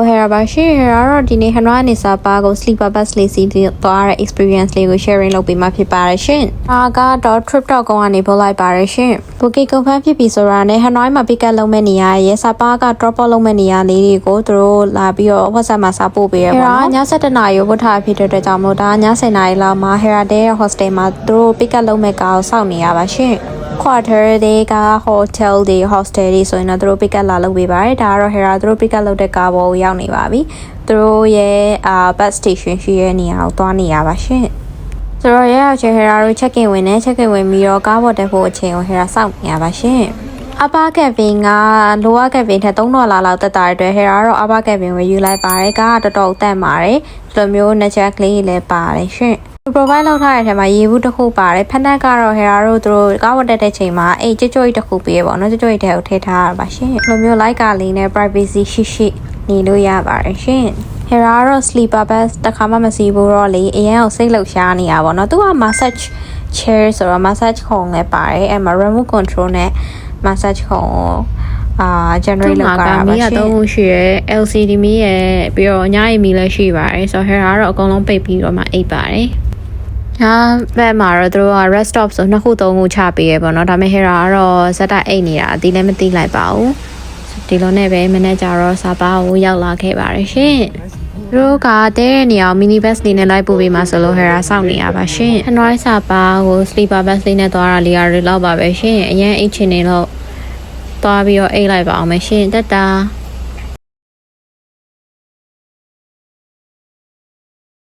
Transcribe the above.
ဟဲ့ပါရှင်ဟဲ့တော့ဒီနေ့ဟန်ရောနေစာပါကို sleeper bus လေးစီးသွားတဲ့ experience လေးကို sharing လုပ်ပေးမှာဖြစ်ပါတယ်ရှင်။ဒါကတော့ trip.com ကနေပို့လိုက်ပါတယ်ရှင်။ booking confirm ဖြစ်ပြီဆိုတာနဲ့ဟန်ရောမှာ pick up လုပ်မဲ့နေရရဲ့စာပါက drop off လုပ်မဲ့နေရလေးတွေကိုသူတို့လာပြီးတော့ WhatsApp မှာစာပို့ပေးရပါတော့။ည7:00 နာရီကိုပို့ထားဖြစ်တဲ့အတွက်ကြောင့်မို့ဒါည10:00 နာရီလောက်မှာ Heraday hostel မှာသူတို့ pick up လုပ်မဲ့ကားကိုစောင့်နေရပါရှင်။ quarter တွေက hotel တွေ hostel တွေဆိုရင်တော့သူတို့ pick up လာလုပ်ပေးပါတယ်ဒါကတော့ Hera သူတို့ pick up လုပ်တဲ့ကားပေါ်ကိုရောက်နေပါပြီသူတို့ရဲ့bus station ရှိတဲ့နေရာကိုသွားနေရပါရှင်ဆိုတော့ရောက်ချင် Hera တို့ check in ဝင်နေ check in ဝင်ပြီးတော့ကားပေါ်တက်ဖို့အချိန်ကို Hera စောင့်နေရပါရှင်upper cabin က lower cabin ထက်$3လောက်တက်တာတဲ့အတွက် Hera တော့ upper cabin ကိုယူလိုက်ပါတယ်ကားကတော်တော်တန့်ပါတယ်ဒီလိုမျိုး nature ကလေးလည်းပါတယ်ရှင်provide လုပ်ထားတဲ့အထက်မှာရေဘူးတစ်ခုပါတယ်ဖက်နက်ကတော့ Hera တို့သူတို့ကားဝတ်တက်တဲ့ချိန်မှာအိတ်ကြွကြွတစ်ခုပေးရပါတော့ကြွကြွတဲ့ကိုထည့်ထားရပါရှင်ဒီလိုမျိုး like ကလေးနဲ့ privacy ရှိနေလို့ရပါတယ်ရှင် Hera တော့ sleeper bus တစ်ခါမှမစီးဘူးတော့လေအရင်ကစိတ်လှုပ်ရှားနေရပါတော့သူက massage chair ဆိုတော့ massage ခုံလည်းပါတယ်အဲ့မှာ remote control နဲ့ massage ခုံgenerate လုပ်ကြတာပါရှင်။3ရှိရယ် LCD မီးရယ်ပြီးတော့ညအိမ်မီးလည်းရှိပါတယ်ဆိုတော့ Hera ကတော့အကုန်လုံးပိတ်ပြီးတော့မှအိပ်ပါတယ်။ညာဘက်မှာတော့သူတို့က rest stop ဆို2ခု3ခုချပေးရပေါ့နော်ဒါပေမဲ့ Hera ကတော့ဇက်တိုက်အိပ်နေတာအတီးလည်းမသိလိုက်ပါဘူး။ဒီလိုနဲ့ပဲမနေ့ကျတော့စာပါကိုရောက်လာခဲ့ပါတယ်ရှင်။သူတို့ကတဲ့နေရာ mini bus လေးနဲ့လိုက်ပို့ပေးမှာဆိုလို့ Hera စောင့်နေရပါရှင်။ Android စာပါကို sleeper bus လေးနဲ့သွားတာလေးရတယ်လောက်ပါပဲရှင်။အရင်အိတ်ချင်နေလို့သွားပြီးတော့အိတ်လိုက်ပါအောင်မရှင်တက်တာ